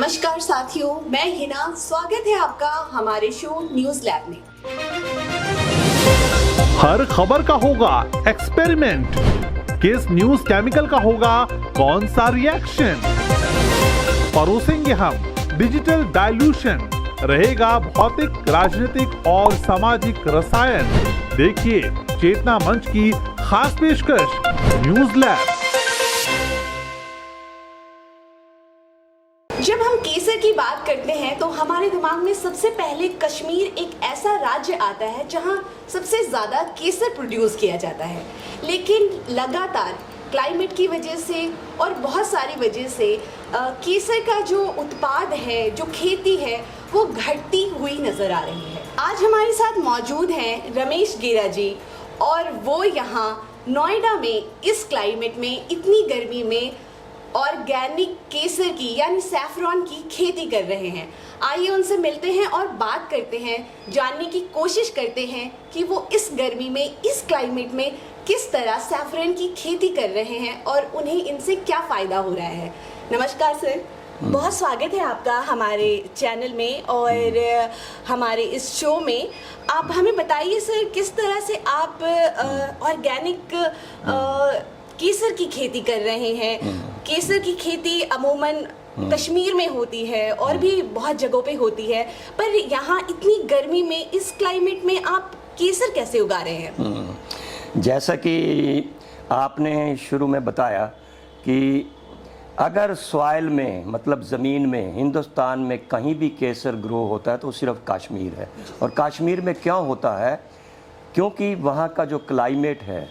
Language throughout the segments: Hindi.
नमस्कार साथियों, मैं हिना। स्वागत है आपका हमारे शो न्यूज लैब में। हर खबर का होगा एक्सपेरिमेंट, किस न्यूज केमिकल का होगा कौन सा रिएक्शन, परोसेंगे हम डिजिटल डाइल्यूशन, रहेगा भौतिक, राजनीतिक और सामाजिक रसायन। देखिए चेतना मंच की खास पेशकश न्यूज लैब। जब हम केसर की बात करते हैं तो हमारे दिमाग में सबसे पहले कश्मीर एक ऐसा राज्य आता है जहां सबसे ज़्यादा केसर प्रोड्यूस किया जाता है। लेकिन लगातार क्लाइमेट की वजह से और बहुत सारी वजह से केसर का जो उत्पाद है, जो खेती है, वो घटती हुई नज़र आ रही है। आज हमारे साथ मौजूद हैं रमेश गेरा जी, और वो यहाँ नोएडा में इस क्लाइमेट में, इतनी गर्मी में ऑर्गेनिक केसर की यानी सैफरॉन की खेती कर रहे हैं। आइए उनसे मिलते हैं और बात करते हैं, जानने की कोशिश करते हैं कि वो इस गर्मी में, इस क्लाइमेट में किस तरह सैफरॉन की खेती कर रहे हैं और उन्हें इनसे क्या फ़ायदा हो रहा है। नमस्कार सर, बहुत स्वागत है आपका हमारे चैनल में और हमारे इस शो में। आप हमें बताइए सर, किस तरह से आप ऑर्गेनिक केसर की खेती कर रहे हैं। केसर की खेती अमूमन कश्मीर में होती है और भी बहुत जगहों पे होती है, पर यहाँ इतनी गर्मी में, इस क्लाइमेट में आप केसर कैसे उगा रहे हैं? जैसा कि आपने शुरू में बताया कि अगर सॉइल में, मतलब ज़मीन में, हिंदुस्तान में कहीं भी केसर ग्रो होता है तो सिर्फ कश्मीर है। और कश्मीर में क्यों होता है? क्योंकि वहाँ का जो क्लाइमेट है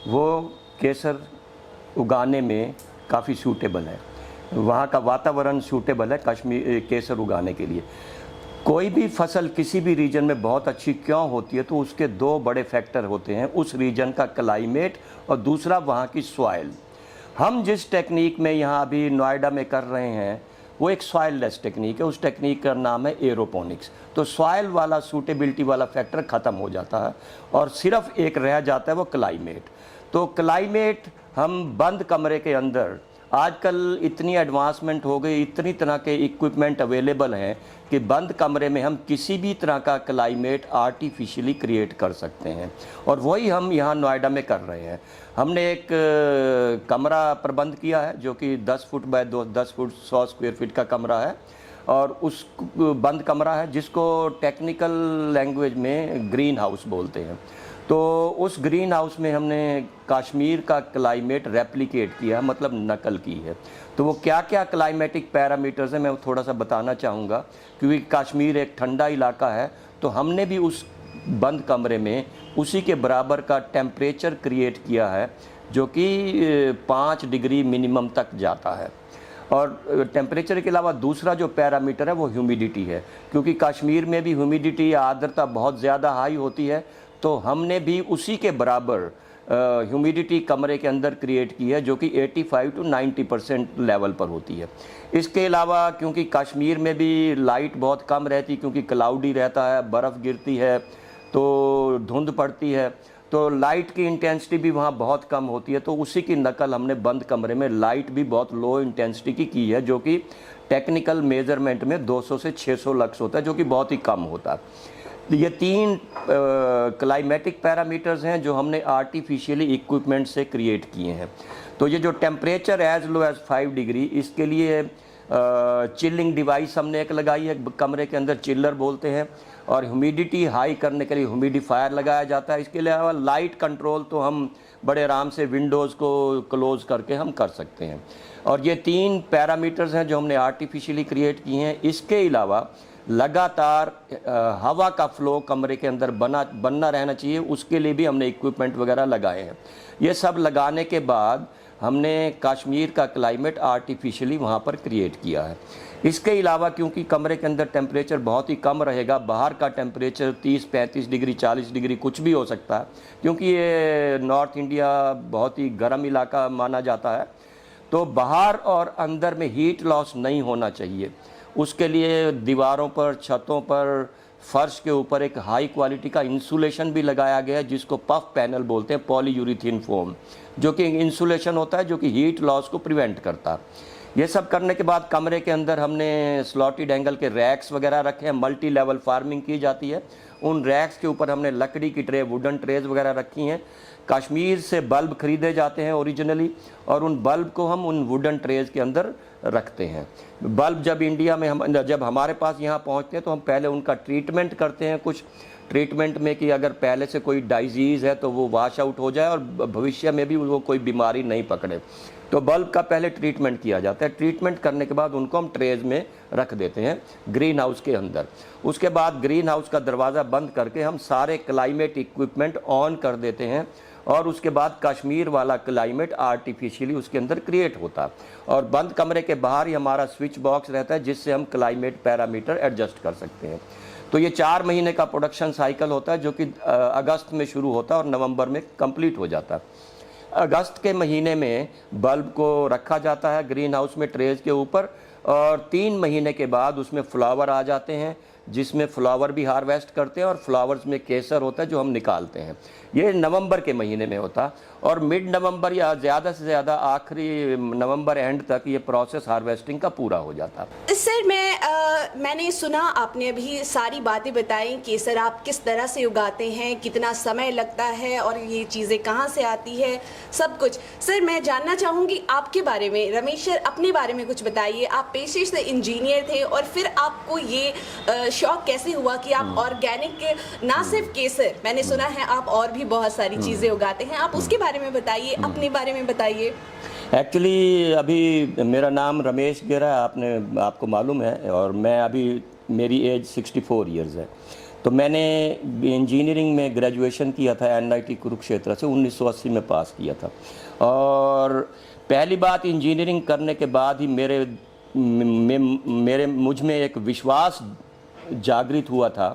वो केसर उगाने में काफ़ी सूटेबल है। वहाँ का वातावरण सूटेबल है कश्मीर केसर उगाने के लिए। कोई भी फसल किसी भी रीजन में बहुत अच्छी क्यों होती है तो उसके दो बड़े फैक्टर होते हैं, उस रीजन का क्लाइमेट और दूसरा वहाँ की सॉइल। हम जिस टेक्निक में यहाँ अभी नोएडा में कर रहे हैं वो एक सॉइल लेस टेक्निक है। उस टेक्निक का नाम है एरोपोनिक्स। तो सॉइल वाला सूटेबिलिटी वाला फैक्टर ख़त्म हो जाता है और सिर्फ एक रह जाता है, वो क्लाइमेट। तो क्लाइमेट हम बंद कमरे के अंदर, आजकल इतनी एडवांसमेंट हो गई, इतनी तरह के इक्विपमेंट अवेलेबल हैं कि बंद कमरे में हम किसी भी तरह का क्लाइमेट आर्टिफिशियली क्रिएट कर सकते हैं। और वही हम यहाँ नोएडा में कर रहे हैं। हमने एक कमरा प्रबंध किया है जो कि 10 foot by 10 foot 100 square feet का कमरा है, और उस बंद कमरा है जिसको टेक्निकल लैंग्वेज में ग्रीन हाउस बोलते हैं। तो उस ग्रीन हाउस में हमने कश्मीर का क्लाइमेट रेप्लिकेट किया, मतलब नकल की है। तो वो क्या क्या क्लाइमेटिक पैरामीटर्स हैं मैं थोड़ा सा बताना चाहूँगा, क्योंकि कश्मीर एक ठंडा इलाका है। तो हमने भी उस बंद कमरे में उसी के बराबर का टेम्परेचर क्रिएट किया है जो कि 5 डिग्री मिनिमम तक जाता है। और टेम्परेचर के अलावा दूसरा जो पैरामीटर है वो ह्यूमिडिटी है, क्योंकि कश्मीर में भी ह्यूमिडिटी या आर्द्रता बहुत ज़्यादा हाई होती है। तो हमने भी उसी के बराबर ह्यूमिडिटी कमरे के अंदर क्रिएट की है जो कि 85 to 90% लेवल पर होती है। इसके अलावा क्योंकि कश्मीर में भी लाइट बहुत कम रहती है, क्योंकि क्लाउडी रहता है, बर्फ़ गिरती है, तो धुंध पड़ती है, तो लाइट की इंटेंसिटी भी वहाँ बहुत कम होती है। तो उसी की नकल हमने बंद कमरे में लाइट भी बहुत लो इंटेंसिटी की है, जो कि टेक्निकल मेजरमेंट में 200 से 600 लक्स होता है, जो कि बहुत ही कम होता है। ये 3 क्लाइमेटिक पैरामीटर्स हैं जो हमने आर्टिफिशियली इक्विपमेंट से क्रिएट किए हैं। तो ये जो temperature as low as 5 degree, इसके लिए चिलिंग डिवाइस हमने एक लगाई है कमरे के अंदर, चिल्लर बोलते हैं। और ह्यूमिडिटी हाई करने के लिए ह्यूमिडिफायर लगाया जाता है। इसके अलावा लाइट कंट्रोल तो हम बड़े आराम से विंडोज़ को क्लोज करके हम कर सकते हैं। और ये 3 पैरामीटर्स हैं जो हमने आर्टिफिशियली क्रिएट किए हैं। इसके अलावा लगातार हवा का फ्लो कमरे के अंदर बनना रहना चाहिए, उसके लिए भी हमने इक्विपमेंट वगैरह लगाए हैं। ये सब लगाने के बाद हमने कश्मीर का क्लाइमेट आर्टिफिशियली वहाँ पर क्रिएट किया है। इसके अलावा क्योंकि कमरे के अंदर टेम्परेचर बहुत ही कम रहेगा, बाहर का टेम्परेचर 30-35 डिग्री 40 डिग्री कुछ भी हो सकता है, क्योंकि ये नॉर्थ इंडिया बहुत ही गर्म इलाका माना जाता है। तो बाहर और अंदर में हीट लॉस नहीं होना चाहिए। उसके लिए दीवारों पर, छतों पर, फर्श के ऊपर एक हाई क्वालिटी का इंसुलेशन भी लगाया गया है जिसको पफ पैनल बोलते हैं, पॉलीयूरीथीन फोम, जो कि इंसुलेशन होता है जो कि हीट लॉस को प्रिवेंट करता है। ये सब करने के बाद कमरे के अंदर हमने स्लॉटेड एंगल के रैक्स वगैरह रखे हैं, मल्टी लेवल फार्मिंग की जाती है। उन रैक्स के ऊपर हमने लकड़ी की ट्रे, वुडन ट्रेज वगैरह रखी हैं। कश्मीर से बल्ब खरीदे जाते हैं ओरिजिनली, और उन बल्ब को हम उन वुडन ट्रेज के अंदर रखते हैं। बल्ब जब इंडिया में जब हमारे पास यहाँ पहुँचते हैं तो हम पहले उनका ट्रीटमेंट करते हैं, कुछ ट्रीटमेंट में कि अगर पहले से कोई डाइजीज़ है तो वो वॉश आउट हो जाए और भविष्य में भी वो कोई बीमारी नहीं पकड़े। तो बल्ब का पहले ट्रीटमेंट किया जाता है। ट्रीटमेंट करने के बाद उनको हम ट्रेज में रख देते हैं ग्रीन हाउस के अंदर। उसके बाद ग्रीन हाउस का दरवाज़ा बंद करके हम सारे क्लाइमेट इक्विपमेंट ऑन कर देते हैं, और उसके बाद कश्मीर वाला क्लाइमेट आर्टिफिशियली उसके अंदर क्रिएट होता है। और बंद कमरे के बाहर ही हमारा स्विच बॉक्स रहता है जिससे हम क्लाइमेट पैरामीटर एडजस्ट कर सकते हैं। तो ये 4 महीने का प्रोडक्शन साइकिल होता है जो कि अगस्त में शुरू होता है और नवंबर में कंप्लीट हो जाता है। अगस्त के महीने में बल्ब को रखा जाता है ग्रीन हाउस में ट्रेज के ऊपर, और 3 महीने के बाद उसमें फ्लावर आ जाते हैं, जिसमें फ्लावर भी हार्वेस्ट करते हैं और फ्लावर्स में केसर होता है जो हम निकालते हैं। ये नवंबर के महीने में होता, और मिड नवंबर या ज़्यादा से ज़्यादा आखिरी नवंबर एंड तक ये प्रोसेस हार्वेस्टिंग का पूरा हो जाता। सर मैंने सुना, आपने अभी सारी बातें बताई कि सर आप किस तरह से उगाते हैं, कितना समय लगता है और ये चीज़ें कहाँ से आती है, सब कुछ। सर मैं जानना चाहूँगी आपके बारे में। रमेश सर अपने बारे में कुछ बताइए। आप पेशे से इंजीनियर थे और फिर आपको ये शौक कैसे हुआ कि आप ऑर्गेनिक, ना सिर्फ केसर, मैंने सुना है आप और भी बहुत सारी चीज़ें उगाते हैं, आप उसके बारे में बताइए, अपने बारे में बताइए। एक्चुअली अभी मेरा नाम रमेश गेरा है, आपको मालूम है, और मैं अभी मेरी एज 64 इयर्स है। तो मैंने इंजीनियरिंग में ग्रेजुएशन किया था NIT कुरुक्षेत्र से, 1980 में पास किया था। और पहली बात, इंजीनियरिंग करने के बाद ही मुझ में एक विश्वास जागृत हुआ था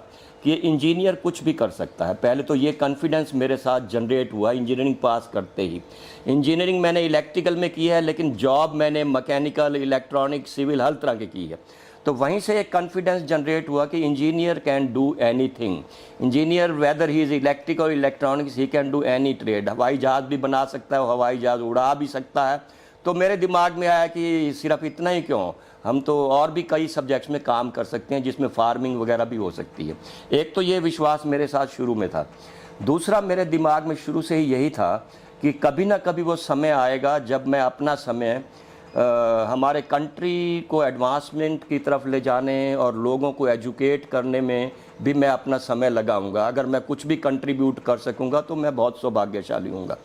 कि इंजीनियर कुछ भी कर सकता है। पहले तो ये कॉन्फिडेंस मेरे साथ जनरेट हुआ इंजीनियरिंग पास करते ही। इंजीनियरिंग मैंने इलेक्ट्रिकल में की है, लेकिन जॉब मैंने मैकेनिकल, इलेक्ट्रॉनिक, सिविल हर तरह की की है। तो वहीं से एक कॉन्फिडेंस जनरेट हुआ कि engineer can do anything. Engineer whether he is electric और electronics, he can do any trade. हवाई जहाज़ भी बना सकता है, हवाई जहाज़ उड़ा भी सकता है। तो मेरे दिमाग में आया कि सिर्फ इतना ही क्यों, हम तो और भी कई सब्जेक्ट्स में काम कर सकते हैं जिसमें फार्मिंग वगैरह भी हो सकती है। एक तो ये विश्वास मेरे साथ शुरू में था। दूसरा, मेरे दिमाग में शुरू से ही यही था कि कभी ना कभी वो समय आएगा जब मैं अपना समय हमारे कंट्री को एडवांसमेंट की तरफ ले जाने और लोगों को एजुकेट करने में भी मैं अपना समय लगाऊंगा। अगर मैं कुछ भी कंट्रीब्यूट कर सकूंगा तो मैं बहुत सौभाग्यशाली हूँगा।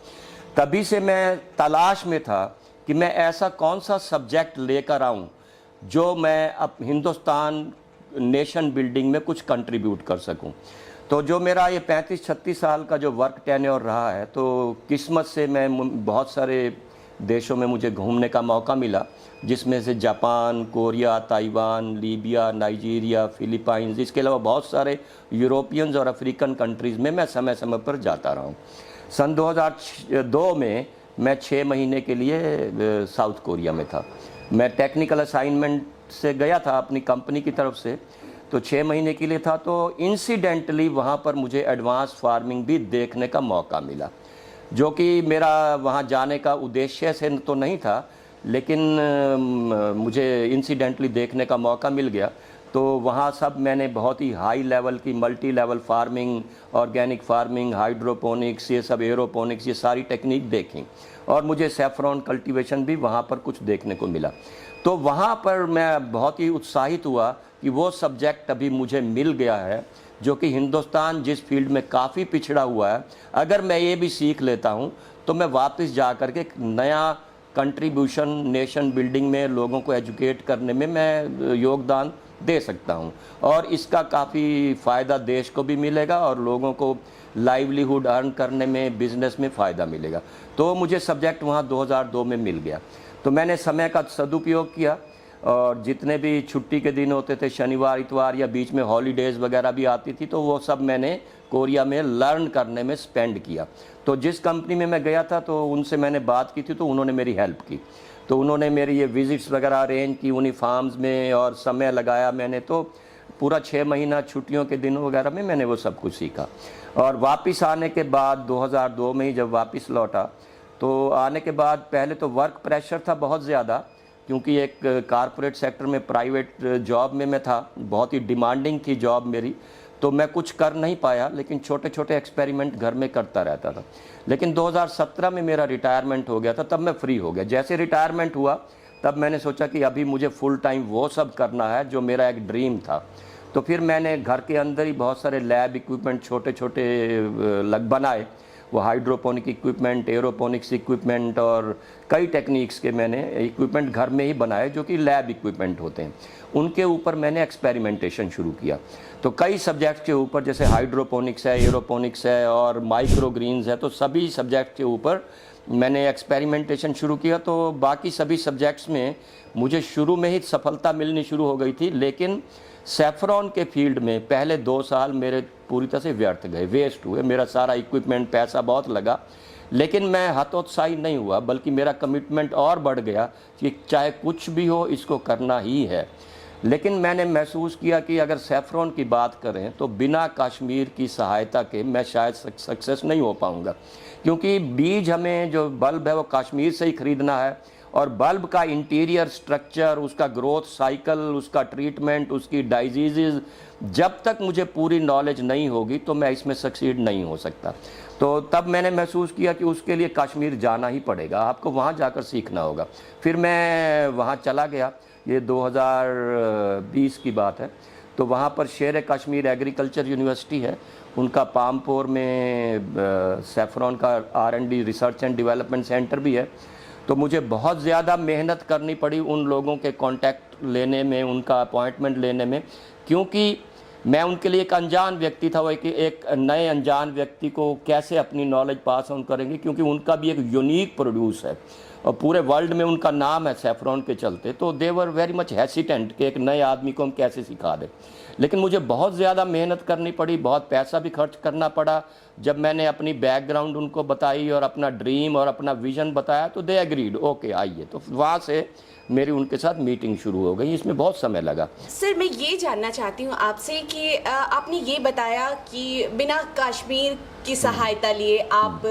तभी से मैं तलाश में था कि मैं ऐसा कौन सा सब्जेक्ट लेकर आऊँ जो मैं अब हिंदुस्तान नेशन बिल्डिंग में कुछ कंट्रीब्यूट कर सकूं। तो जो मेरा ये 35-36 साल का जो वर्क टेन्योर रहा है, तो किस्मत से मैं बहुत सारे देशों में मुझे घूमने का मौका मिला, जिसमें से Japan, Korea, Taiwan, Libya, Nigeria, Philippines, इसके अलावा बहुत सारे यूरोपियंस और अफ्रीकन कंट्रीज़ में मैं समय समय पर जाता रहा हूँ। सन 2002 में मैं 6 महीने के लिए साउथ कोरिया में था। मैं टेक्निकल असाइनमेंट से गया था अपनी कंपनी की तरफ से, तो 6 महीने के लिए था। तो इंसिडेंटली वहाँ पर मुझे एडवांस फार्मिंग भी देखने का मौका मिला, जो कि मेरा वहाँ जाने का उद्देश्य से तो नहीं था, लेकिन मुझे इंसिडेंटली देखने का मौका मिल गया। तो वहाँ सब मैंने बहुत ही हाई लेवल की multi level farming, organic farming, hydroponics, ये सब एरोपोनिक्स, ये सारी टेक्निक देखी, और मुझे सैफ्रॉन कल्टीवेशन भी वहाँ पर कुछ देखने को मिला। तो वहाँ पर मैं बहुत ही उत्साहित हुआ कि वो सब्जेक्ट अभी मुझे मिल गया है जो कि हिंदुस्तान जिस फील्ड में काफ़ी पिछड़ा हुआ है, अगर मैं ये भी सीख लेता हूँ तो मैं वापस जा कर के नया कंट्रीब्यूशन नेशन बिल्डिंग में, लोगों को एजुकेट करने में मैं योगदान दे सकता हूँ, और इसका काफ़ी फ़ायदा देश को भी मिलेगा और लोगों को लाइवलीहुड अर्न करने में, बिज़नेस में फ़ायदा मिलेगा। तो मुझे सब्जेक्ट वहाँ 2002 में मिल गया। तो मैंने समय का सदुपयोग किया, और जितने भी छुट्टी के दिन होते थे, शनिवार, इतवार या बीच में हॉलीडेज़ वगैरह भी आती थी, तो वो सब मैंने कोरिया में लर्न करने में स्पेंड किया। तो जिस कंपनी में मैं गया था तो उनसे मैंने बात की थी, तो उन्होंने मेरी हेल्प की। तो उन्होंने मेरी ये विज़िट्स वगैरह अरेंज की उन्हीं फार्म्स में, और समय लगाया मैंने। तो पूरा 6 महीना छुट्टियों के दिनों वगैरह में मैंने वो सब कुछ सीखा। और वापस आने के बाद 2002 में ही जब वापस लौटा, तो आने के बाद पहले तो वर्क प्रेशर था बहुत ज़्यादा, क्योंकि एक कारपोरेट सेक्टर में प्राइवेट जॉब में मैं था, बहुत ही डिमांडिंग थी जॉब मेरी, तो मैं कुछ कर नहीं पाया, लेकिन छोटे छोटे एक्सपेरिमेंट घर में करता रहता था। लेकिन 2017 में मेरा रिटायरमेंट हो गया था, तब मैं फ्री हो गया। जैसे रिटायरमेंट हुआ तब मैंने सोचा कि अभी मुझे फुल टाइम वो सब करना है जो मेरा एक ड्रीम था। तो फिर मैंने घर के अंदर ही बहुत सारे लैब इक्विपमेंट छोटे छोटे बनाए, वो हाइड्रोपोनिक इक्विपमेंट, एरोपोनिक्स इक्विपमेंट और कई टेक्निक्स के मैंने इक्विपमेंट घर में ही बनाए जो कि लैब इक्विपमेंट होते हैं। उनके ऊपर मैंने एक्सपेरिमेंटेशन शुरू किया। तो कई सब्जेक्ट के ऊपर, जैसे हाइड्रोपोनिक्स है, एरोपोनिक्स है और माइक्रो ग्रीन्स है, तो सभी सब्जेक्ट के ऊपर मैंने एक्सपेरिमेंटेशन शुरू किया। तो बाकी सभी सब्जेक्ट्स में मुझे शुरू में ही सफलता मिलनी शुरू हो गई थी, लेकिन सैफरॉन के फील्ड में पहले 2 साल मेरे पूरी तरह से व्यर्थ गए, वेस्ट हुए। मेरा सारा इक्विपमेंट, पैसा बहुत लगा, लेकिन मैं हतोत्साही नहीं हुआ, बल्कि मेरा कमिटमेंट और बढ़ गया कि चाहे कुछ भी हो इसको करना ही है। लेकिन मैंने महसूस किया कि अगर सैफरॉन की बात करें तो बिना कश्मीर की सहायता के मैं शायद सक्सेस नहीं हो पाऊंगा, क्योंकि बीज हमें जो बल्ब है वो कश्मीर से ही खरीदना है, और बल्ब का इंटीरियर स्ट्रक्चर, उसका ग्रोथ साइकिल, उसका ट्रीटमेंट, उसकी डाइजीज़, जब तक मुझे पूरी नॉलेज नहीं होगी तो मैं इसमें सक्सीड नहीं हो सकता। तो तब मैंने महसूस किया कि उसके लिए कश्मीर जाना ही पड़ेगा, आपको वहाँ जाकर सीखना होगा। फिर मैं वहाँ चला गया, ये 2020 की बात है। तो वहाँ पर शेर कश्मीर एग्रीकल्चर यूनिवर्सिटी है, उनका पामपोर में सैफरॉन का R&D research and development centre भी है। तो मुझे बहुत ज़्यादा मेहनत करनी पड़ी उन लोगों के कांटेक्ट लेने में, उनका अपॉइंटमेंट लेने में, क्योंकि मैं उनके लिए एक अनजान व्यक्ति था। वो एक नए अनजान व्यक्ति को कैसे अपनी नॉलेज पास ऑन करेंगे, क्योंकि उनका भी एक यूनिक प्रोड्यूस है और पूरे वर्ल्ड में उनका नाम है सैफरॉन के चलते। तो दे वर वेरी मच हेसिटेंट कि एक नए आदमी को हम कैसे सिखा दें। लेकिन मुझे बहुत ज़्यादा मेहनत करनी पड़ी, बहुत पैसा भी खर्च करना पड़ा। जब मैंने अपनी बैकग्राउंड उनको बताई और अपना ड्रीम और अपना विज़न बताया तो दे एग्रीड, ओके आइए। तो वहाँ से मेरी उनके साथ मीटिंग शुरू हो गई। इसमें बहुत समय लगा। सर, मैं ये जानना चाहती हूँ आपसे कि आपने ये बताया कि बिना कश्मीर की सहायता लिए आप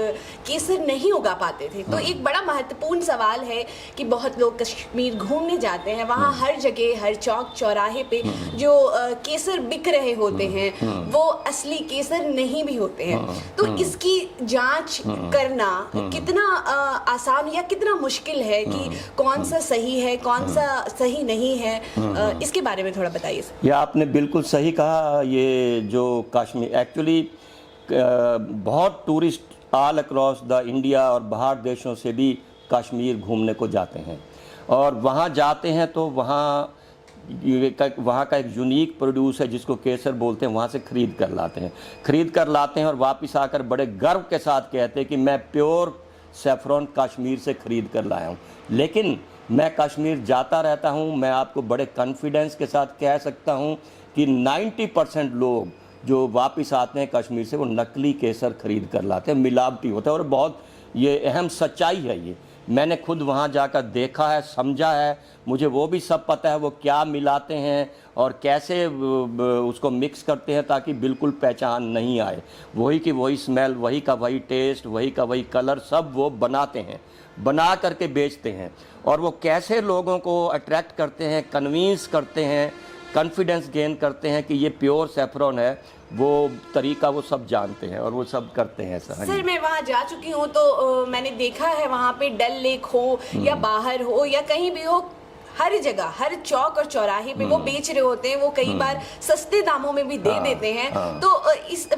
केसर नहीं उगा पाते थे। तो एक बड़ा महत्वपूर्ण सवाल है कि बहुत लोग कश्मीर घूमने जाते हैं, वहाँ हर जगह, हर चौक चौराहे पे जो केसर बिक रहे होते हैं वो असली केसर नहीं भी होते हैं। तो इसकी जांच करना कितना आसान या कितना मुश्किल है कि कौन सा सही है, कौन सा सही नहीं है, इसके बारे में थोड़ा बताइए। ये आपने बिल्कुल सही कहा। ये जो कश्मीर, एक्चुअली बहुत tourist all across the India और बाहर देशों से भी कश्मीर घूमने को जाते हैं, और वहाँ जाते हैं तो वहाँ का एक यूनिक प्रोड्यूस है जिसको केसर बोलते हैं, वहाँ से खरीद कर लाते हैं और वापस आकर बड़े गर्व के साथ कहते हैं कि मैं प्योर सैफरॉन कश्मीर से खरीद कर लाया हूँ। लेकिन मैं कश्मीर जाता रहता हूँ, मैं आपको बड़े कॉन्फिडेंस के साथ कह सकता हूँ कि 90% लोग जो वापस आते हैं कश्मीर से वो नकली केसर खरीद कर लाते हैं, मिलावटी होता है। और बहुत ये अहम सच्चाई है, ये मैंने खुद वहाँ जाकर देखा है, समझा है, मुझे वो भी सब पता है वो क्या मिलाते हैं और कैसे उसको मिक्स करते हैं ताकि बिल्कुल पहचान नहीं आए। वही की वही स्मेल, वही का वही टेस्ट, वही का वही कलर, सब वो बनाते हैं, बना करके बेचते हैं। और वो कैसे लोगों को अट्रैक्ट करते हैं, कन्विंस करते हैं, कॉन्फिडेंस गेन करते हैं कि ये प्योर सैफरॉन है, वो तरीका वो सब जानते हैं और वो सब करते हैं। सर, मैं वहाँ जा चुकी हूँ तो मैंने देखा है वहाँ पे डल लेक हो या बाहर हो या कहीं भी हो, हर जगह, हर चौक और चौराहे पे वो बेच रहे होते हैं। वो कई बार सस्ते दामों में भी दे देते हैं। तो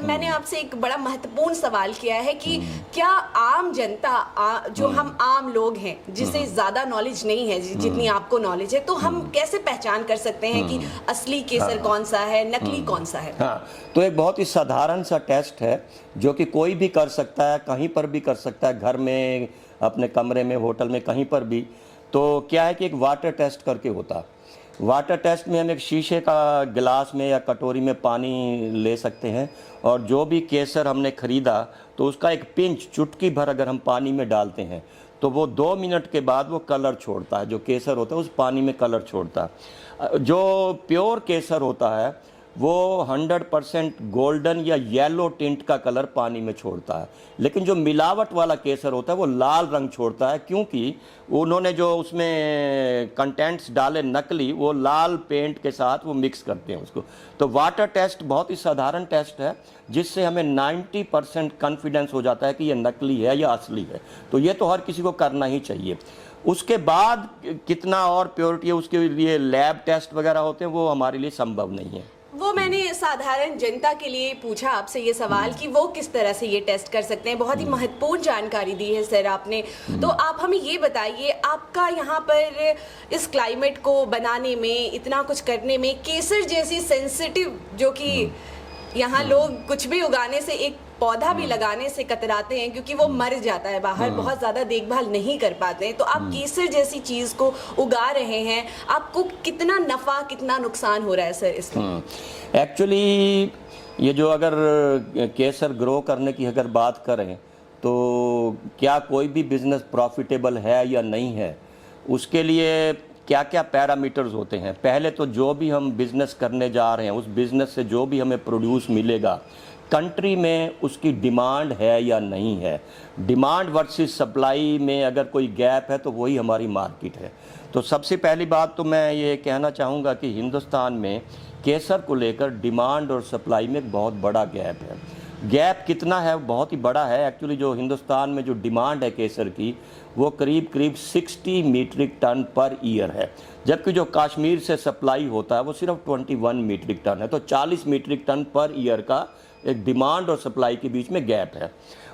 मैंने आपसे एक बड़ा महत्वपूर्ण सवाल किया है कि क्या आम जनता, जो हम आम लोग हैं जिसे ज़्यादा नॉलेज नहीं है जितनी आपको नॉलेज है, तो हम कैसे पहचान कर सकते हैं कि असली केसर कौन सा है, नकली कौन सा है? हाँ, तो एक बहुत ही साधारण सा टेस्ट है जो कि कोई भी कर सकता है, कहीं पर भी कर सकता है, घर में, अपने कमरे में, होटल में, कहीं पर भी। तो क्या है कि एक वाटर टेस्ट करके होता है। वाटर टेस्ट में हम एक शीशे का गिलास में या कटोरी में पानी ले सकते हैं और जो भी केसर हमने ख़रीदा तो उसका एक पिंच, चुटकी भर अगर हम पानी में डालते हैं तो वो 2 मिनट के बाद वो कलर छोड़ता है। जो केसर होता है उस पानी में कलर छोड़ता है। जो प्योर केसर होता है वो 100% गोल्डन या येलो टिंट का कलर पानी में छोड़ता है, लेकिन जो मिलावट वाला केसर होता है वो लाल रंग छोड़ता है, क्योंकि उन्होंने जो उसमें कंटेंट्स डाले नकली, वो लाल पेंट के साथ वो मिक्स करते हैं उसको। तो वाटर टेस्ट बहुत ही साधारण टेस्ट है, जिससे हमें 90% कॉन्फिडेंस हो जाता है कि ये नकली है या असली है। तो ये तो हर किसी को करना ही चाहिए। उसके बाद कितना और प्योरिटी है, उसके लिए लैब टेस्ट वगैरह होते हैं, वो हमारे लिए संभव नहीं है। वो मैंने साधारण जनता के लिए पूछा आपसे ये सवाल कि वो किस तरह से ये टेस्ट कर सकते हैं। बहुत ही महत्वपूर्ण जानकारी दी है सर आपने। तो आप हमें ये बताइए, आपका यहाँ पर इस क्लाइमेट को बनाने में, इतना कुछ करने में, केसर जैसी सेंसिटिव, जो कि यहाँ लोग कुछ भी उगाने से, एक पौधा भी लगाने से कतराते हैं क्योंकि वो मर जाता है बाहर, बहुत ज़्यादा देखभाल नहीं कर पाते हैं, तो आप केसर जैसी चीज़ को उगा रहे हैं, आपको कितना नफ़ा कितना नुकसान हो रहा है सर इसमें? एक्चुअली ये जो अगर केसर ग्रो करने की अगर बात करें, तो क्या कोई भी बिज़नेस प्रॉफिटेबल है या नहीं है, उसके लिए क्या क्या पैरामीटर्स होते हैं। पहले तो जो भी हम बिज़नेस करने जा रहे हैं, उस बिज़नेस से जो भी हमें प्रोड्यूस मिलेगा, कंट्री में उसकी डिमांड है या नहीं है। डिमांड वर्सेस सप्लाई में अगर कोई गैप है तो वही हमारी मार्केट है। तो सबसे पहली बात तो मैं ये कहना चाहूँगा कि हिंदुस्तान में केसर को लेकर डिमांड और सप्लाई में एक बहुत बड़ा गैप है। गैप कितना है? बहुत ही बड़ा है। एक्चुअली जो हिंदुस्तान में जो डिमांड है केसर की, वो करीब करीब 60 मीट्रिक टन पर ईयर है, जबकि जो कश्मीर से सप्लाई होता है वो सिर्फ 21 मीट्रिक टन है। तो 40 मीट्रिक टन पर ईयर का एक डिमांड और सप्लाई के बीच में गैप है।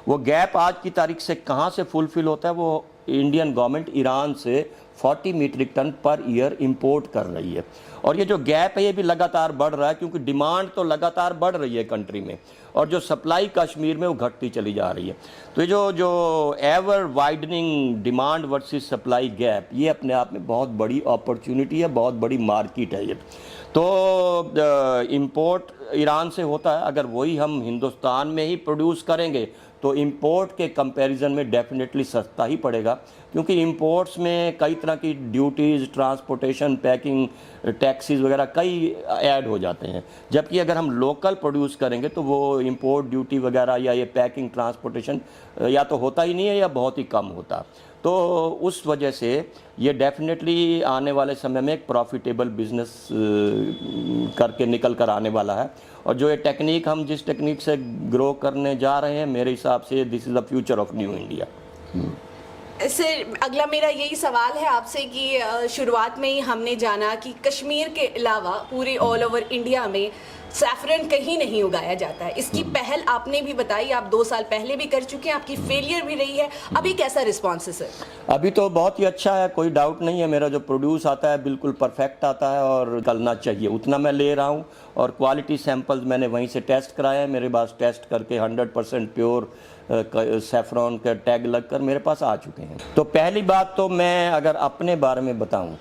वो गैप आज की तारीख से कहाँ से फुलफिल होता है? वो इंडियन गवर्नमेंट ईरान से 40 metric ton per year import कर रही है, और ये जो गैप है ये भी लगातार बढ़ रहा है, क्योंकि डिमांड तो लगातार बढ़ रही है कंट्री में, और जो सप्लाई कश्मीर में वो घटती चली जा रही है। तो ये जो ever widening demand versus supply gap, ये अपने आप में बहुत बड़ी अपॉर्चुनिटी है, बहुत बड़ी मार्केट है ये। तो इंपोर्ट ईरान से होता है, अगर वही हम हिंदुस्तान में ही प्रोड्यूस करेंगे तो इंपोर्ट के कंपैरिजन में डेफिनेटली सस्ता ही पड़ेगा, क्योंकि इंपोर्ट्स में कई तरह की ड्यूटीज़, ट्रांसपोर्टेशन, पैकिंग, टैक्सीज वगैरह कई ऐड हो जाते हैं। जबकि अगर हम लोकल प्रोड्यूस करेंगे तो वो इंपोर्ट ड्यूटी वगैरह या ये पैकिंग, ट्रांसपोर्टेशन या तो होता ही नहीं है या बहुत ही कम होता। तो उस वजह से ये डेफिनेटली आने वाले समय में एक प्रॉफिटेबल बिजनेस करके निकल कर आने वाला है। और जो ये टेक्निक, हम जिस टेक्निक से ग्रो करने जा रहे हैं, मेरे हिसाब से this is the future of new India. Sir, अगला मेरा यही सवाल है आपसे कि शुरुआत में ही हमने जाना कि कश्मीर के अलावा पूरे ऑल ओवर इंडिया में सैफरन कहीं नहीं उगाया जाता है। इसकी पहल आपने भी बताई, आप 2 साल पहले भी कर चुके हैं, आपकी फेलियर भी रही है। अभी कैसा रिस्पॉन्स है सर? अभी तो बहुत ही अच्छा है, कोई डाउट नहीं है। मेरा जो प्रोड्यूस आता है बिल्कुल परफेक्ट आता है, और करना चाहिए उतना मैं ले रहा हूँ। और क्वालिटी सैंपल्स मैंने वहीं से टेस्ट कराए हैं, मेरे पास टेस्ट करके 100% प्योर सैफरन का टैग लगकर मेरे पास आ चुके हैं। तो पहली बात तो मैं अगर अपने बारे में बताऊं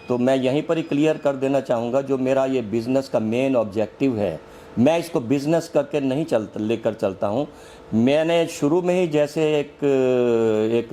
तो मैं यहीं पर ही क्लियर कर देना चाहूँगा, जो मेरा ये बिज़नेस का मेन ऑब्जेक्टिव है, मैं इसको बिज़नेस करके नहीं लेकर चलता हूँ। मैंने शुरू में ही जैसे एक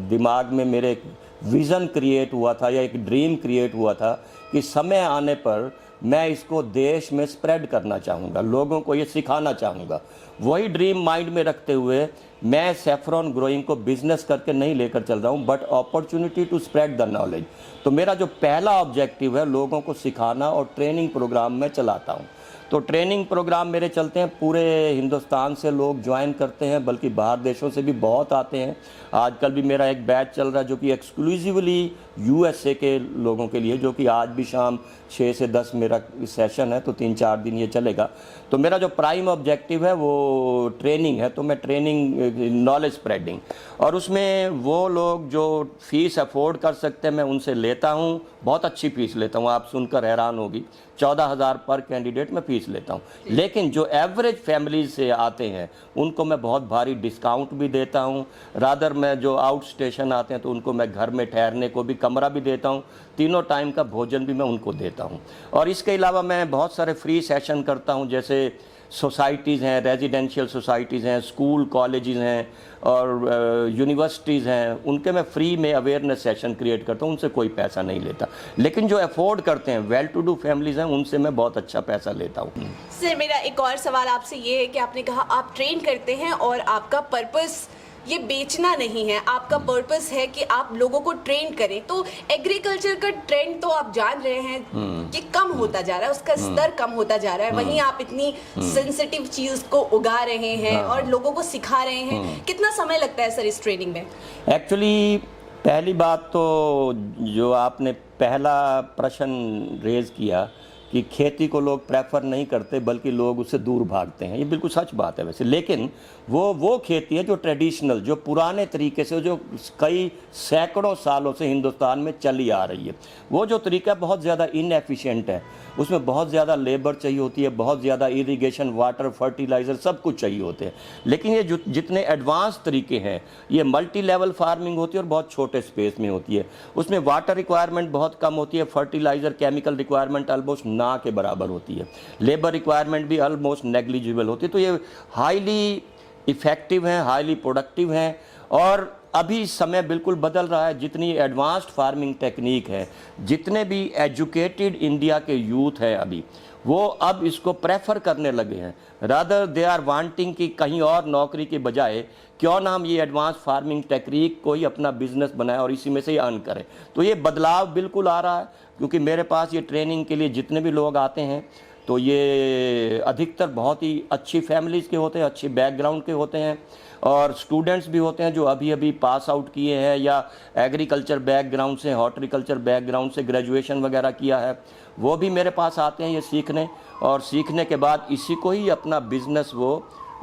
दिमाग में मेरे एक विज़न क्रिएट हुआ था या एक ड्रीम क्रिएट हुआ था कि समय आने पर मैं इसको देश में स्प्रेड करना चाहूँगा, लोगों को ये सिखाना चाहूँगा। वही ड्रीम माइंड में रखते हुए मैं सैफरन ग्रोइंग को बिजनेस करके नहीं लेकर चल रहा हूँ, but opportunity to spread the knowledge. तो मेरा जो पहला ऑब्जेक्टिव है लोगों को सिखाना, और ट्रेनिंग प्रोग्राम में चलाता हूँ। तो ट्रेनिंग प्रोग्राम मेरे चलते हैं, पूरे हिंदुस्तान से लोग ज्वाइन करते हैं, बल्कि बाहर देशों से भी बहुत आते हैं। आजकल भी मेरा एक बैच चल रहा है जो कि एक्सक्लूसिवली यूएसए के लोगों के लिए, जो कि आज भी शाम 6 से 10 मेरा सेशन है, तो 3-4 दिन ये चलेगा। तो मेरा जो प्राइम ऑब्जेक्टिव है वो ट्रेनिंग है, तो मैं ट्रेनिंग, नॉलेज स्प्रेडिंग, और उसमें वो लोग जो फ़ीस अफोर्ड कर सकते हैं मैं उनसे लेता हूँ। बहुत अच्छी फ़ीस लेता हूँ, आप सुनकर हैरान होगी। 14,000 पर कैंडिडेट मैं फ़ीस लेता हूँ। लेकिन जो एवरेज फैमिली से आते हैं उनको मैं बहुत भारी डिस्काउंट भी देता हूँ। रादर मैं जो आउट स्टेशन आते हैं तो उनको मैं घर में ठहरने को भी कमरा भी देता हूँ, तीनों टाइम का भोजन भी मैं उनको देता हूँ। और इसके अलावा मैं बहुत सारे फ्री सेशन करता हूँ, जैसे सोसाइटीज़ हैं, रेजिडेंशियल सोसाइटीज़ हैं, स्कूल कॉलेजेस हैं और यूनिवर्सिटीज़ हैं, उनके मैं फ्री में अवेयरनेस सेशन क्रिएट करता हूँ, उनसे कोई पैसा नहीं लेता। लेकिन जो अफोर्ड करते हैं, वेल टू डू फैमिलीज़ हैं, उनसे मैं बहुत अच्छा पैसा लेता हूँ। सर मेरा एक और सवाल आपसे ये है कि आपने कहा आप ट्रेन करते हैं और आपका पर्पस ये बेचना नहीं है, आपका पर्पस है कि आप लोगों को ट्रेन करें। तो एग्रीकल्चर का ट्रेंड तो आप जान रहे हैं कि कम होता जा रहा है, उसका स्तर कम होता जा रहा है, वहीं आप इतनी सेंसिटिव चीज को उगा रहे हैं और लोगों को सिखा रहे हैं। कितना समय लगता है सर इस ट्रेनिंग में? एक्चुअली पहली बात तो जो आपने पहला प्रश्न रेज किया कि खेती को लोग प्रेफर नहीं करते बल्कि लोग उससे दूर भागते हैं, ये बिल्कुल सच बात है वैसे। लेकिन वो खेती है जो ट्रेडिशनल, जो पुराने तरीके से, जो कई सैकड़ों सालों से हिंदुस्तान में चली आ रही है, वो जो तरीका बहुत ज़्यादा इनएफिशिएंट है, उसमें बहुत ज़्यादा लेबर चाहिए होती है, बहुत ज़्यादा इरिगेशन, वाटर, फर्टिलाइज़र सब कुछ चाहिए होते हैं। लेकिन ये जितने एडवांस तरीके हैं, ये मल्टी लेवल फार्मिंग होती है और बहुत छोटे स्पेस में होती है। उसमें वाटर रिक्वायरमेंट बहुत कम होती है, फर्टिलाइज़र केमिकल रिक्वायरमेंट ऑलमोस्ट ना के बराबर होती है, लेबर रिक्वायरमेंट भी ऑलमोस्ट नेग्लिजिबल होती है। तो ये हाईली इफ़ेक्टिव हैं, हाईली प्रोडक्टिव हैं और अभी समय बिल्कुल बदल रहा है। जितनी एडवांस्ड फार्मिंग टेक्निक है, जितने भी एजुकेटेड इंडिया के यूथ है अभी, वो अब इसको प्रेफर करने लगे हैं। रादर दे आर वांटिंग कि कहीं और नौकरी के बजाय क्यों ना हम ये एडवांस फार्मिंग टेक्निक को ही अपना बिजनेस बनाएं और इसी में से ही अर्न करें। तो ये बदलाव बिल्कुल आ रहा है, क्योंकि मेरे पास ये ट्रेनिंग के लिए जितने भी लोग आते हैं तो ये अधिकतर बहुत ही अच्छी फैमिलीज़ के होते हैं, अच्छी बैकग्राउंड के होते हैं और स्टूडेंट्स भी होते हैं जो अभी अभी पास आउट किए हैं या एग्रीकल्चर बैकग्राउंड से, हॉर्टिकल्चर बैकग्राउंड से ग्रेजुएशन वगैरह किया है, वो भी मेरे पास आते हैं ये सीखने, और सीखने के बाद इसी को ही अपना बिजनेस वो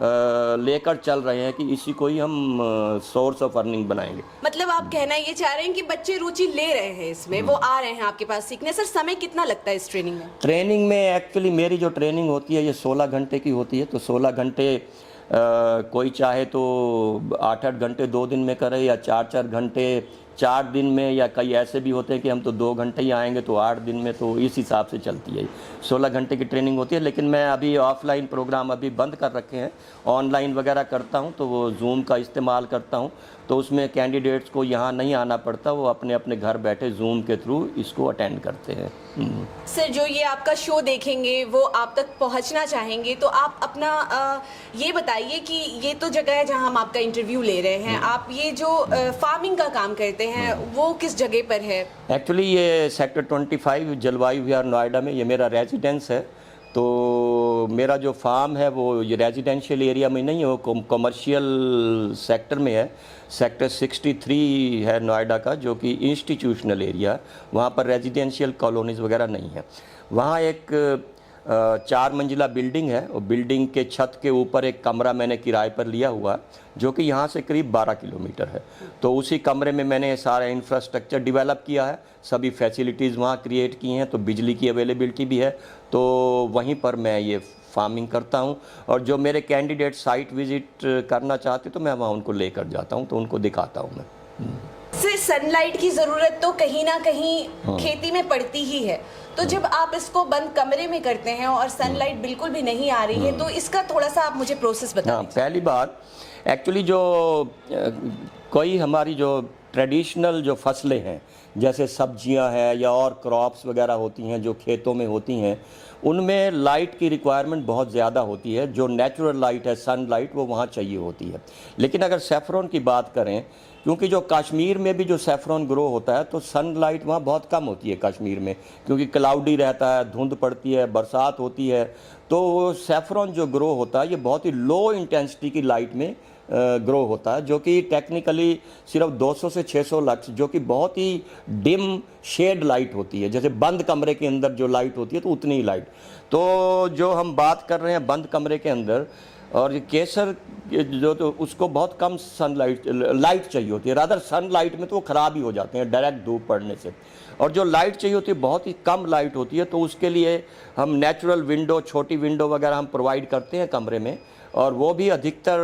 लेकर चल रहे हैं कि इसी को ही हम सोर्स ऑफ अर्निंग बनाएंगे। मतलब आप कहना ये चाह रहे हैं कि बच्चे रुचि ले रहे हैं इसमें, वो आ रहे हैं आपके पास सीखने। सर समय कितना लगता है इस ट्रेनिंग में? ट्रेनिंग में एक्चुअली मेरी जो ट्रेनिंग होती है ये 16 घंटे की होती है। तो 16 घंटे कोई चाहे तो 8-8 घंटे 2 दिन में करे या 4-4 घंटे 4 दिन में, या कई ऐसे भी होते हैं कि हम तो 2 घंटे ही आएंगे तो 8 दिन में। तो इस हिसाब से चलती है, 16 घंटे की ट्रेनिंग होती है। लेकिन मैं अभी ऑफलाइन प्रोग्राम अभी बंद कर रखे हैं, ऑनलाइन वगैरह करता हूं, तो वो जूम का इस्तेमाल करता हूं, तो उसमें कैंडिडेट्स को यहाँ नहीं आना पड़ता, वो अपने अपने घर बैठे जूम के थ्रू इसको अटेंड करते हैं। सर जो ये आपका शो देखेंगे वो आप तक पहुंचना चाहेंगे, तो आप अपना ये बताइए कि ये तो जगह है जहां हम आपका इंटरव्यू ले रहे हैं, आप ये जो फार्मिंग का काम करते हैं वो किस जगह पर है? एक्चुअली ये सेक्टर 25 जलवायु विहार नोएडा में ये मेरा रेजिडेंस है। तो मेरा जो फार्म है वो ये रेजिडेंशियल एरिया में नहीं है, वो कमर्शियल सेक्टर में है। सेक्टर 63 है नोएडा का, जो कि इंस्टीट्यूशनल एरिया, वहाँ पर रेजिडेंशियल कॉलोनीज़ वगैरह नहीं है। वहाँ एक 4 मंजिला बिल्डिंग है, और बिल्डिंग के छत के ऊपर एक कमरा मैंने किराए पर लिया हुआ, जो कि यहाँ से करीब 12 किलोमीटर है। तो उसी कमरे में मैंने सारा इंफ्रास्ट्रक्चर डेवलप किया है, सभी फैसिलिटीज़ वहाँ क्रिएट की हैं, तो बिजली की अवेलेबिलिटी भी है। तो वहीं पर मैं ये फार्मिंग करता हूँ, और जो मेरे कैंडिडेट साइट विजिट करना चाहते तो मैं वहाँ उनको लेकर जाता हूँ, तो उनको दिखाता हूँ मैं। सर सनलाइट की ज़रूरत तो कहीं ना कहीं खेती में पड़ती ही है, तो जब आप इसको बंद कमरे में करते हैं और सनलाइट बिल्कुल भी नहीं आ रही है, तो इसका थोड़ा सा आप मुझे प्रोसेस बताएं। हाँ, पहली बात एक्चुअली जो कोई हमारी जो ट्रेडिशनल जो फसलें हैं, जैसे सब्जियां हैं या और क्रॉप्स वगैरह होती हैं जो खेतों में होती हैं, उनमें लाइट की रिक्वायरमेंट बहुत ज़्यादा होती है। जो नेचुरल लाइट है, सनलाइट, वो वहाँ चाहिए होती है। लेकिन अगर सैफरॉन की बात करें, क्योंकि जो कश्मीर में भी जो सैफरॉन ग्रो होता है, तो सनलाइट वहाँ बहुत कम होती है कश्मीर में, क्योंकि क्लाउडी रहता है, धुंध पड़ती है, बरसात होती है। तो सैफरॉन जो ग्रो होता है ये बहुत ही लो इंटेंसिटी की लाइट में ग्रो होता है, जो कि टेक्निकली सिर्फ 200 से 600 लक्स, जो कि बहुत ही डिम शेड लाइट होती है। जैसे बंद कमरे के अंदर जो लाइट होती है तो उतनी ही लाइट। तो जो हम बात कर रहे हैं बंद कमरे के अंदर, और ये केसर जो, तो उसको बहुत कम लाइट चाहिए होती है। रादर सनलाइट में तो वो ख़राब ही हो जाते हैं डायरेक्ट धूप पड़ने से, और जो लाइट चाहिए होती है बहुत ही कम लाइट होती है। तो उसके लिए हम नेचुरल विंडो, छोटी विंडो वगैरह हम प्रोवाइड करते हैं कमरे में, और वो भी अधिकतर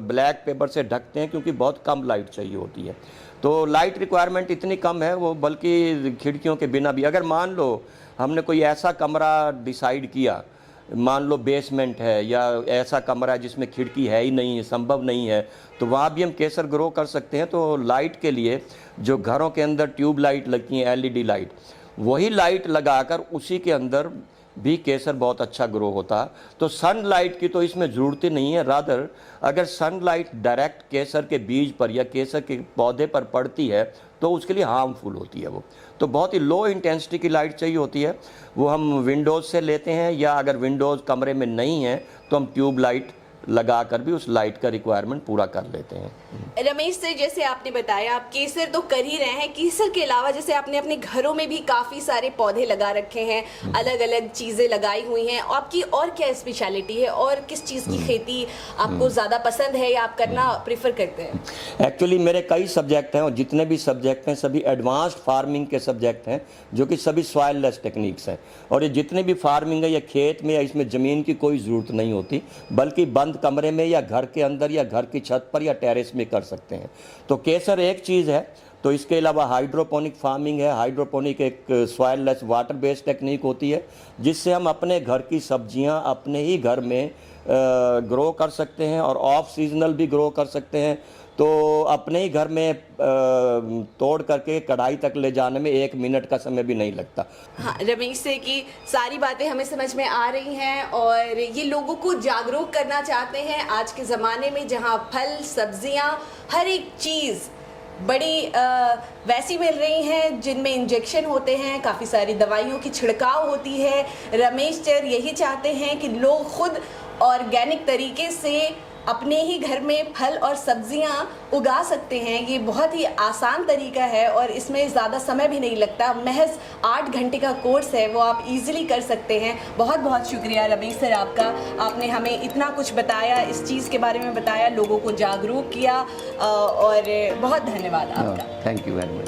ब्लैक पेपर से ढकते हैं, क्योंकि बहुत कम लाइट चाहिए होती है। तो लाइट रिक्वायरमेंट इतनी कम है, वो बल्कि खिड़कियों के बिना भी, अगर मान लो हमने कोई ऐसा कमरा डिसाइड किया मान लो बेसमेंट है या ऐसा कमरा है जिसमें खिड़की है ही नहीं है, संभव नहीं है, तो वहाँ भी हम केसर ग्रो कर सकते हैं। तो लाइट के लिए जो घरों के अंदर ट्यूब लाइट लगती हैं, LED लाइट, वही लाइट लगाकर उसी के अंदर भी केसर बहुत अच्छा ग्रो होता है। तो सनलाइट की तो इसमें ज़रूरत ही नहीं है। रादर अगर सनलाइट डायरेक्ट केसर के बीज पर या केसर के पौधे पर पड़ती है तो उसके लिए हार्मफुल होती है। वो तो बहुत ही लो इंटेंसिटी की लाइट चाहिए होती है। वो हम विंडोज़ से लेते हैं, या अगर विंडोज़ कमरे में नहीं है तो हम ट्यूब लाइट लगाकर भी उस लाइट का रिक्वायरमेंट पूरा कर लेते हैं। रमेश सर, जैसे आपने बताया आप केसर तो कर ही रहे हैं, केसर के अलावा जैसे आपने अपने घरों में भी काफ़ी सारे पौधे लगा रखे हैं, अलग अलग चीज़ें लगाई हुई हैं। आपकी और क्या स्पेशलिटी है और किस चीज़ की खेती आपको ज़्यादा पसंद है या आप करना प्रेफर करते हैं? एक्चुअली मेरे कई सब्जेक्ट हैं और जितने भी सब्जेक्ट हैं सभी एडवांस्ड फार्मिंग के सब्जेक्ट हैं, जो कि सभी सॉइल लेस टेक्निक्स हैं। और ये जितने भी फार्मिंग है, या खेत में या इसमें ज़मीन की कोई ज़रूरत नहीं होती, बल्कि बंद कमरे में या घर के अंदर या घर की छत पर या टेरेस में कर सकते हैं। तो केसर एक चीज़ है। तो इसके अलावा हाइड्रोपोनिक फार्मिंग है। हाइड्रोपोनिक एक soil less water based technique होती है, जिससे हम अपने घर की सब्जियां अपने ही घर में ग्रो कर सकते हैं और ऑफ सीजनल भी ग्रो कर सकते हैं। तो अपने ही घर में तोड़ करके कढ़ाई तक ले जाने में 1 मिनट का समय भी नहीं लगता। हाँ, रमेश से की सारी बातें हमें समझ में आ रही हैं और ये लोगों को जागरूक करना चाहते हैं आज के ज़माने में, जहाँ फल सब्जियां हर एक चीज़ बड़ी वैसी मिल रही हैं जिनमें इंजेक्शन होते हैं, काफ़ी सारी दवाइयों की छिड़काव होती है। रमेश सर यही चाहते हैं कि लोग खुद ऑर्गेनिक तरीके से अपने ही घर में फल और सब्जियां उगा सकते हैं। ये बहुत ही आसान तरीका है और इसमें ज़्यादा समय भी नहीं लगता। महज 8 घंटे का कोर्स है, वो आप इजीली कर सकते हैं। बहुत बहुत शुक्रिया रमेश सर आपका, आपने हमें इतना कुछ बताया, इस चीज़ के बारे में बताया, लोगों को जागरूक किया और बहुत धन्यवाद आपका। Thank you very much.